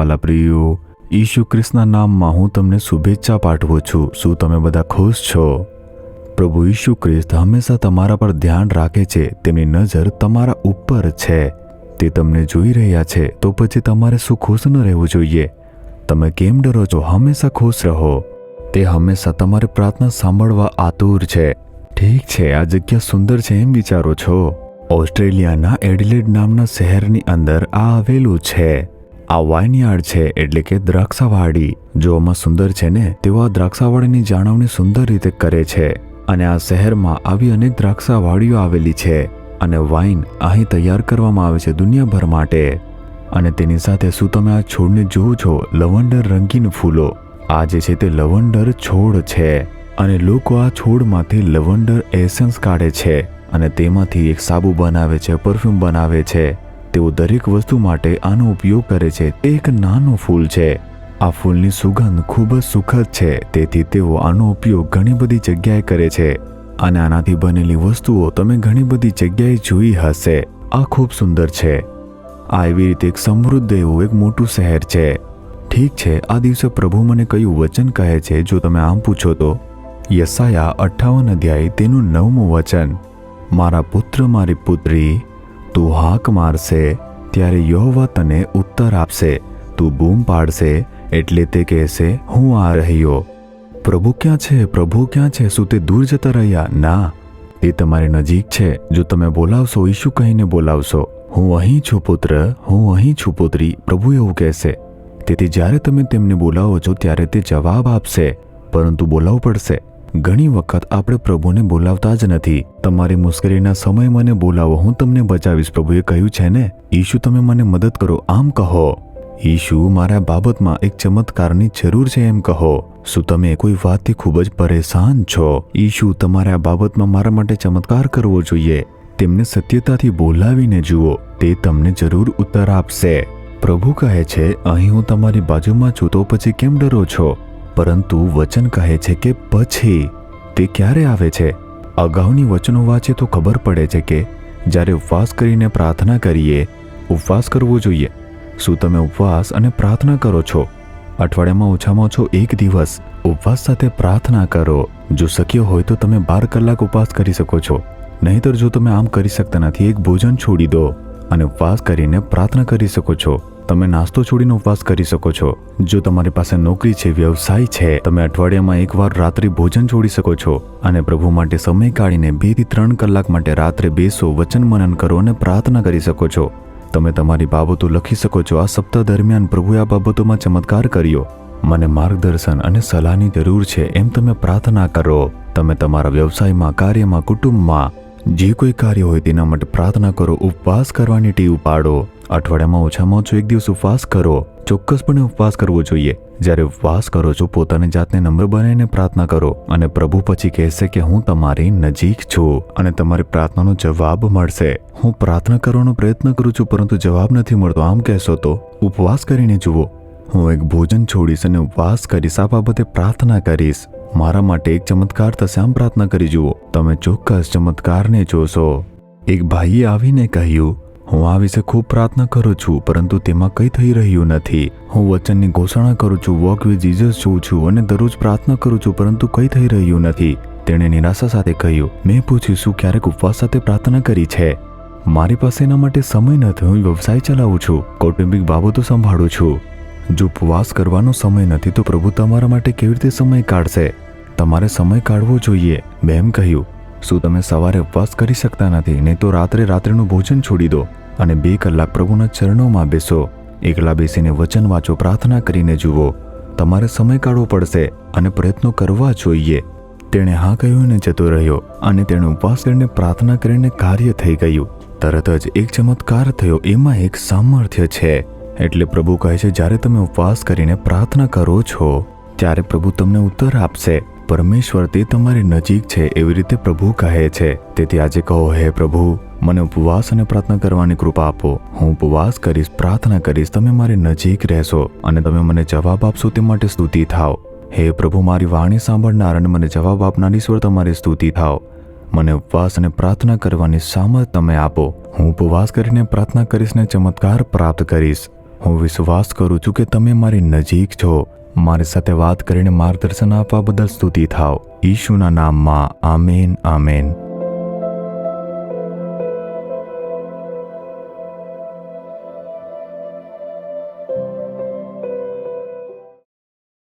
વાલા પ્રિયો, ઈસુ ખ્રિસ્તના નામમાં હું તમને શુભેચ્છા પાઠવું છું. શું તમે બધા ખુશ છો? પ્રભુ ઈસુ ખ્રિસ્ત હંમેશા તમારા પર ધ્યાન રાખે છે. તેમની નજર તમારા ઉપર છે. તે તમને જોઈ રહ્યા છે. તો પછી તમારે શું ખુશ ન રહેવું જોઈએ? તમે કેમ ડરો છો? હંમેશા ખુશ રહો. તે હંમેશા તમારી પ્રાર્થના સાંભળવા આતુર છે. ઠીક છે, આ જગ્યા સુંદર છે એમ વિચારો છો? ઓસ્ટ્રેલિયાના એડિલેડ નામના શહેરની અંદર આ આવેલું છે. આ વાઇનયાર્ડ છે, એટલે કે દ્રાક્ષાવાડી. જોવામાં સુંદર છે ને? તેઓ આ દ્રાક્ષાવાડીની જાળવણી સુંદર રીતે કરે છે. અને આ શહેરમાં આવી અનેક દ્રાક્ષાવાડીઓ આવેલી છે. અને વાઇન અહીં તૈયાર કરવામાં આવે છે દુનિયાભર માટે. અને તેની સાથે શું તમે આ છોડને જુઓ છો? લવંડર રંગીન ફૂલો. આ જે છે તે લવંડર છોડ છે. અને લોકો આ છોડમાંથી લવંડર એસેન્સ કાઢે છે અને તેમાંથી એક સાબુ બનાવે છે, પરફ્યુમ બનાવે છે. તેઓ દરેક વસ્તુ માટે આનો ઉપયોગ કરે છે. તે એક નાનું ફૂલ છે. આ ફૂલની સુગંધ ખૂબ જ સુખદ છે. તેથી તેઓ આનો ઉપયોગ ઘણી બધી જગ્યાએ કરે છે. અને આનાથી બનેલી વસ્તુઓ તમે ઘણી બધી જગ્યાએ જોઈ હશે. આ ખૂબ સુંદર છે. આ એવી રીતે એક સમૃદ્ધ એવું એક મોટું શહેર છે. ઠીક છે, આ દિવસે પ્રભુ મને કયું વચન કહે છે જો તમે આમ પૂછો તો? યશાયા 58 અધ્યાય તેનું 9મું વચન. મારા પુત્ર, મારી પુત્રી, તું હાક મારશે ત્યારે યહોવા તને ઉત્તર આપશે. તું બૂમ પાડશે એટલે તે કહેશે, હું આ રહ્યો. પ્રભુ ક્યાં છે? પ્રભુ ક્યાં છે? શું તે દૂર જતા રહ્યા? ના, તે તમારી નજીક છે. જો તમે બોલાવશો, ઈસુ કહીને બોલાવશો, હું અહીં છું પુત્ર, હું અહીં છું પુત્રી, પ્રભુ એવું કહેશે. તેથી જ્યારે તમે તેમને બોલાવો છો ત્યારે તે જવાબ આપશે, પરંતુ બોલાવવું પડશે. ઘણી વખત આપણે પ્રભુને બોલાવતા જ નથી. તમારી મુશ્કેલીના સમય મને બોલાવો, હું તમને બચાવીશ. પ્રભુએ કહ્યું છે ને, ઈસુ તમે મને મદદ કરો, આમ કહો. ઈસુ મારા બાબતમાં એક ચમત્કારની જરૂર છે એમ કહો. શું તમે કોઈ વાતથી ખૂબ જ પરેશાન છો? ઈસુ તમારે આ બાબતમાં મારા માટે ચમત્કાર કરવો જોઈએ. તેમને સત્યતાથી બોલાવીને જુઓ, તે તમને જરૂર ઉત્તર આપશે. પ્રભુ કહે છે, અહીં હું તમારી બાજુમાં છું, તો પછી કેમ ડરો છો? પરંતુ વચન કહે છે કે પછી. તે ક્યારે આવે છે? અગાઉની વચનો વાંચે તો ખબર પડે છે કે જ્યારે ઉપવાસ કરીને પ્રાર્થના કરીએ, ઉપવાસ કરવો જોઈએ. શું તમે ઉપવાસ અને પ્રાર્થના કરો છો? અઠવાડિયામાં ઓછામાં ઓછો એક દિવસ ઉપવાસ સાથે પ્રાર્થના કરો. જો શક્ય હોય તો તમે 12 કલાક ઉપવાસ કરી શકો છો. નહીંતર જો તમે આમ કરી શકતા નથી, એક ભોજન છોડી દો અને ઉપવાસ કરીને પ્રાર્થના કરી શકો છો. તમે નાસ્તો છોડીને ઉપવાસ કરી શકો છો. જો તમારી પાસે નોકરી છે, વ્યવસાય છે, તમે અઠવાડિયામાં એકવાર રાત્રિ ભોજન છોડી શકો છો અને પ્રભુ માટે સમય કાઢીને 2 થી 3 કલાક માટે રાત્રે બેસો, વચન મનન કરો અને પ્રાર્થના કરી શકો છો. તમે તમારી બાબતો લખી શકો છો. આ સપ્તાહ દરમિયાન પ્રભુએ આ બાબતોમાં ચમત્કાર કર્યો. મને માર્ગદર્શન અને સલાહની જરૂર છે એમ તમે પ્રાર્થના કરો. તમે તમારા વ્યવસાયમાં, કાર્યમાં, કુટુંબમાં જે કોઈ કાર્ય હોય તેના માટે પ્રાર્થના કરો. ઉપવાસ કરવાની ટેવ પાડો. અઠવાડિયામાં ઓછામાં ઓછો એક દિવસ ઉપવાસ કરો. ચોક્કસપણે ઉપવાસ કરવો જોઈએ. જ્યારે ઉપવાસ કરો છો, પોતાની જાતને નમ્ર બનાવીને પ્રાર્થના કરો અને પ્રભુ પછી કહેશે કે હું તમારી નજીક છું અને તમારી પ્રાર્થનાનો જવાબ મળશે. હું પ્રાર્થના કરવાનો પ્રયત્ન કરું છું પરંતુ જવાબ નથી મળતો, આમ કહેશો તો ઉપવાસ કરીને જુઓ. હું એક ભોજન છોડીશ અને ઉપવાસ કરીશ. આ બાબતે પ્રાર્થના કરીશ. મારા માટે એક ચમત્કાર થશે, આમ પ્રાર્થના કરી જુઓ. તમે ચોક્કસ ચમત્કારને જોશો. એક ભાઈએ આવીને કહ્યું, હું આ વિશે ખૂબ પ્રાર્થના કરું છું પરંતુ તેમાં કંઈ થઈ રહ્યું નથી. હું વચનની ઘોષણા કરું છું, વોક વિથ જીસસ જોઉં છું અને દરરોજ પ્રાર્થના કરું છું પરંતુ કંઈ થઈ રહ્યું નથી. તેણે નિરાશા સાથે કહ્યું, મેં પૂછ્યું, શું ક્યારેક ઉપવાસ સાથે પ્રાર્થના કરી છે? મારી પાસે એના માટે સમય નથી. હું વ્યવસાય ચલાવું છું, કૌટુંબિક બાબતો સંભાળું છું. જો ઉપવાસ કરવાનો સમય નથી તો પ્રભુ તમારા માટે કેવી રીતે સમય કાઢશે? તમારે સમય કાઢવો જોઈએ. મેં એમ કહ્યું, શું તમે સવારે ઉપવાસ કરી શકતા નથી? નહીં તો રાત્રિનું ભોજન છોડી દો અને 2 કલાક પ્રભુના ચરણોમાં બેસો. એકલા બેસીને વચન વાંચો, પ્રાર્થના કરીને જુઓ. તમારે સમય કાઢવો પડશે અને પ્રયત્નો કરવા જોઈએ. તેણે હા કહ્યું ને જતો રહ્યો અને તેણે ઉપવાસ કરીને પ્રાર્થના કરીને કાર્ય થઈ ગયું. તરત જ એક ચમત્કાર થયો. એમાં એક સામર્થ્ય છે. એટલે પ્રભુ કહે છે, જ્યારે તમે ઉપવાસ કરીને પ્રાર્થના કરો છો ત્યારે પ્રભુ તમને ઉત્તર આપશે. પરમેશ્વર તે તમારી નજીક છે, એવી રીતે પ્રભુ કહે છે. તેથી આજે કહો, હે પ્રભુ, મને ઉપવાસ અને પ્રાર્થના કરવાની કૃપા આપો. હું ઉપવાસ કરીશ, પ્રાર્થના કરીશ. તમે મારી નજીક રહેશો અને તમે મને જવાબ આપશો તે માટે સ્તુતિ થાવ. હે પ્રભુ, મારી વાણી સાંભળનાર અને મને જવાબ આપનાર ઈશ્વર, તમારી સ્તુતિ થાવ. મને ઉપવાસ અને પ્રાર્થના કરવાની સામર્થ્ય તમે આપો. હું ઉપવાસ કરીને પ્રાર્થના કરીશ ને ચમત્કાર પ્રાપ્ત કરીશ. હું વિશ્વાસ કરું છું કે તમે મારી નજીક છો. મારી સાથે વાત કરીને માર્ગદર્શન આપવા બદલ સ્તુતિ થાવ. ઈશુના નામમાં આમેન આમેન.